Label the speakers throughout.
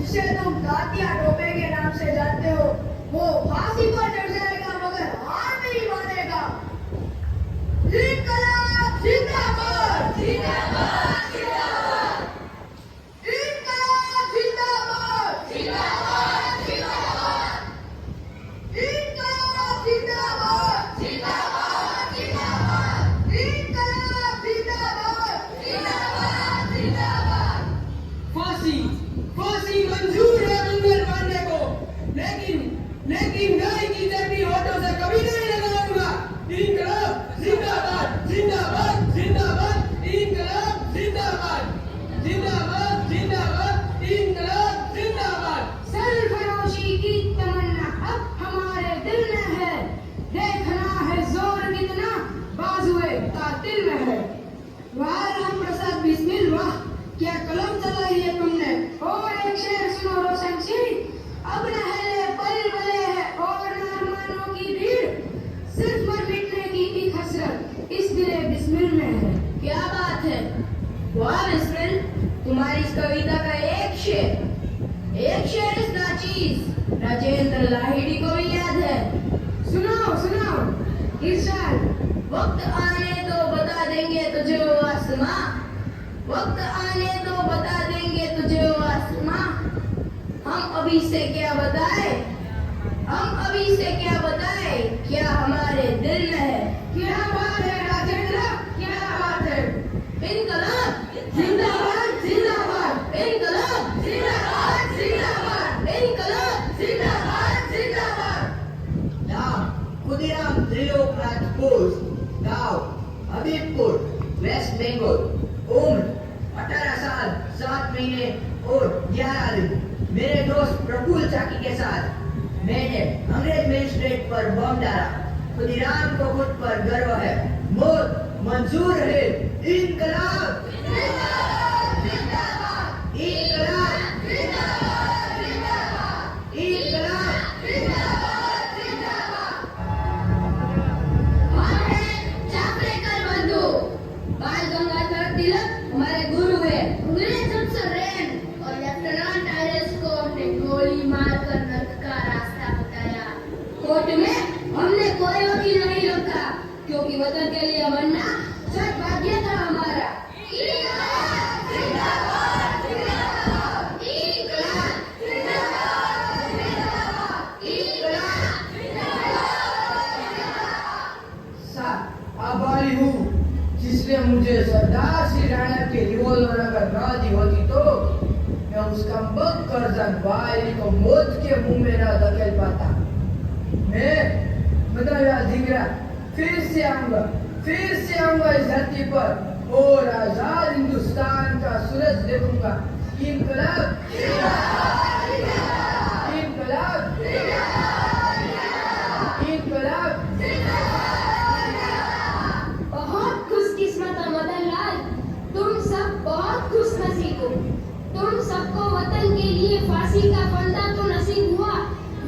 Speaker 1: जिसे तुम तात्या टोपे के नाम से जानते हो, वो फांसी पर चढ़ जाएगा मगर हार नहीं मानेगा। इनकलाब जिंदाबाद, जिंदाबाद, जिंदाबाद। इनकलाब जिंदाबाद, जिंदाबाद, जिंदाबाद। इनकलाब जिंदाबाद, जिंदाबाद, जिंदाबाद। इनकलाब जिंदाबाद, जिंदाबाद, जिंदाबाद।
Speaker 2: फांसी फांसी मंजूर है मंगल पांडे को, लेकिन गाय की चर्बी होठों से कभी नहीं लगाऊंगा। इनकलाब जिंदाबाद, जिंदाबाद, जिंदाबाद। इनकलाब जिंदाबाद, जिंदाबाद, जिंदाबाद। इनकलाब जिंदाबाद।
Speaker 1: सरफरोशी की तमन्ना अब हमारे दिल में है, देखना है जोर कितना बाजुए कातिल में है। वाह राम प्रसाद बिस्मिल, वाह क्या कलम चलाई है तुमने। और एक शेर सुनो रोशन सिंह, अब न है पल बले है और नारमानों की भीड़, सिर्फ मर मिटने की भी हसरत इस दिले बिस्मिल में है। क्या बात है, वाह बिस्मिल, तुम्हारी इस कविता का एक शेर इस नाचीज राजेंद्र लाहिड़ी को भी याद है। सुनाओ सुनाओ इरशाद। वक्त आने तो बता देंगे तुझे वो आसमां, वक्त आने तो बता देंगे तुझे वो आसमां। हम अभी से क्या बताए, हम अभी से क्या बताए, क्या हमारे दिल में है। क्या बात है राजेंद्र, क्या बात है। इनकलाब जिंदाबाद, जिंदाबाद। इनकलाब जिंदाबाद, जिंदाबाद। इनकलाब जिंदाबाद, जिंदाबाद।
Speaker 3: नाम खुदीराम त्रिलोकनाथ बोस, गांव हबीबपुर, वेस्ट बंगाल। उम्र 18 साल 7 महीने और 11 दिन। मेरे दोस्त प्रफुल्ल चाकी के साथ मैंने अंग्रेज मजिस्ट्रेट पर बम डाला। खुदीराम को खुद पर गर्व है, मौत मंजूर है। इनकलाब जिंदाबाद, जिंदाबाद। इनकलाब जिंदाबाद, जिंदाबाद। इनकलाब जिंदाबाद, जिंदाबाद।
Speaker 1: हम हैं चापरेकर बंधु, बाल गंगाधर तिलक हमारे गुरु है। अंग्रेज अफसर रैन और लेफ्टिनेंट आयरस को हमने गोली मारकर नर्क का रास्ता बताया। कोर्ट में हमने कोई वकील नहीं रखा, क्योंकि वतन के लिए मरना सौभाग्य था हमारा। इनकलाब जिंदाबाद, जिंदाबाद। इनकलाब जिंदाबाद, जिंदाबाद। इनकलाब जिंदाबाद, जिंदाबाद।
Speaker 2: साहब आभारी हूँ जिसने मुझे सरदार श्री राणा के रिवॉल्वर अगर ना दी होती तो मैं उसका बदकर्जन भाई को मौत के मुंह में ना धकेल पाता। मैं बदला जिगरा फिर से आऊंगा इस धरती पर और आजाद हिंदुस्तान का सूरज देखूंगा। इनकलाब जिंदाबाद, जिंदाबाद। इनकलाब जिंदाबाद, जिंदाबाद। इनकलाब
Speaker 1: बहुत खुशकिस्मत हो मदन लाल, तुम सब बहुत खुश नसीब हो। तुम सबको वतन के लिए फांसी का फंदा तो नसीब हुआ।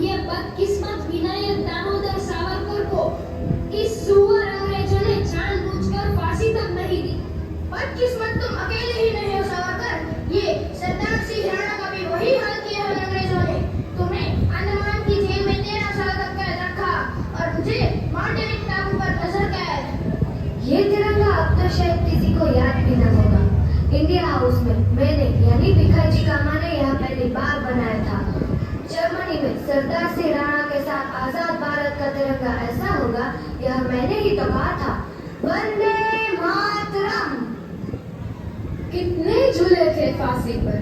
Speaker 1: ये बदकिस्मत विनायक दामोदर सावरकर को इस सुअर अंग्रेजों ने जानबूझकर फांसी तक नहीं दी। बदकिस्मत तुम अकेले ही नहीं हो सावरकर, ये सरदार सिंह राणा का भी वही हाल किया है अंग्रेजों ने। तुम्हें अंडमान की जेल में 13 साल तक कैद रखा और मुझे मार्टिनिक टापू पर नजर कैद। ये तिरंगा अब तो शायद किसी को याद भी न होगा। इंडिया हाउस में मैंने यानी भिखाजी कामा ने यहाँ पहली बार बनाया था। जर्मनी में सरदार सिंह राणा के साथ आजाद भारत का तिरंगा ऐसा होगा, यह मैंने ही तो कहा था। वंदे मातरम।
Speaker 4: कितने झूले थे फांसी पर,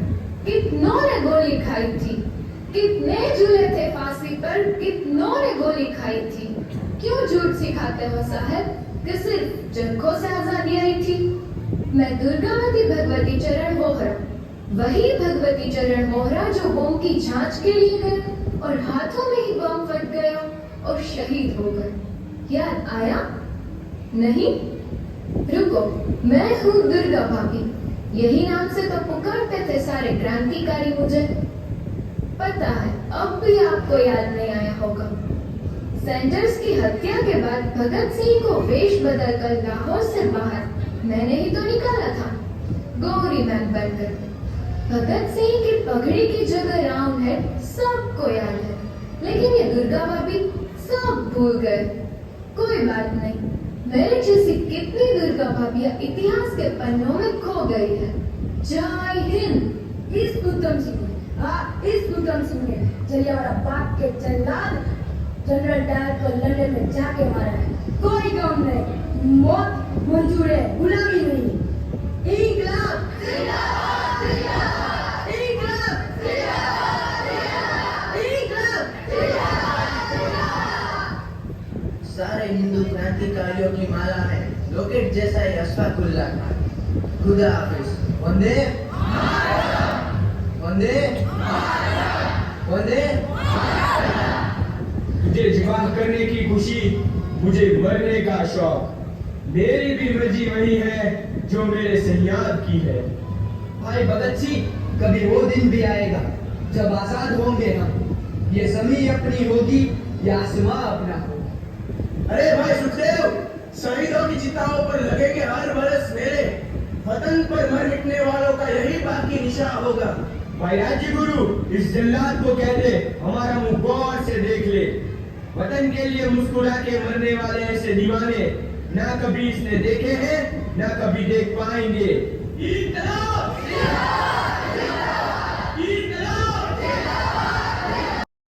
Speaker 4: कितनों ने गोली खाई थी। कितने झूले थे फांसी पर, कितनों ने गोली खाई थी। क्यों झूठ सिखाते हो साहब कि सिर्फ जनकों से आजादी आई थी। मैं दुर्गावती भगवती चरण मोहरा, वही भगवती चरण मोहरा जो बम की जांच के लिए गए और हाथों में ही बम फट गया और शहीद हो गए। याद आया? नहीं? रुको, मैं हूँ दुर्गा भाभी। यही नाम से तो पुकारते थे सारे क्रांतिकारी मुझे। पता है अब भी आपको याद नहीं आया होगा। सैंडर्स की हत्या के बाद भगत सिंह को वेश बदलकर लाहौर से बाहर मैंने ही तो निकाला था, गोरी मैन बनकर। भगत सिंह की पगड़ी की जगह राउंड है, सबको याद है, लेकिन ये दुर्गा भाभी सब भूल गए। कोई बात नहीं, मेरे जैसी कितनी दुर्गा भाभियां इतिहास के पन्नों में खो गई है। जय हिंद।
Speaker 1: इस उत्तम सिंह ने जलियांवाला बाग के जल्लाद जनरल डायर को लंदन में जाके मारा है। कोई गम नहीं, मौत मंजूर है, गुलामी नहीं। इंकलाब जिंदाबाद, जिंदाबाद, इंकलाब जिंदाबाद, जिंदाबाद, इंकलाब जिंदाबाद, जिंदाबाद।
Speaker 3: सारे हिंदू क्रांतिकारियों की माला में रॉकेट जैसा ही अशफाकुल्लाह खान। खुदा हाफिज। वंदे वंदे वंदे।
Speaker 5: तुझे जवान करने की खुशी, मुझे मरने का शौक। मेरी भी मर्जी वही है जो मेरे सैयाद की है।
Speaker 2: भाई भगत सिंह, कभी वो दिन भी आएगा जब आजाद होंगे हम। ये जमीन अपनी होगी या आसमां अपना होगा।
Speaker 6: अरे भाई सुखदेव, शहीदों की चिताओं पर लगेंगे हर बरस मेरे। वतन पर मर मिटने वालों का यही बाकी निशा होगा।
Speaker 5: भाई राज्य गुरु, इस जल्लाद को कह दे हमारा मुंह गौर से देख ले। वतन के लिए मुस्कुरा के मरने वाले ऐसे दीवाने ना कभी इसने देखे हैं, ना कभी देख पाएंगे।
Speaker 6: इंकलाब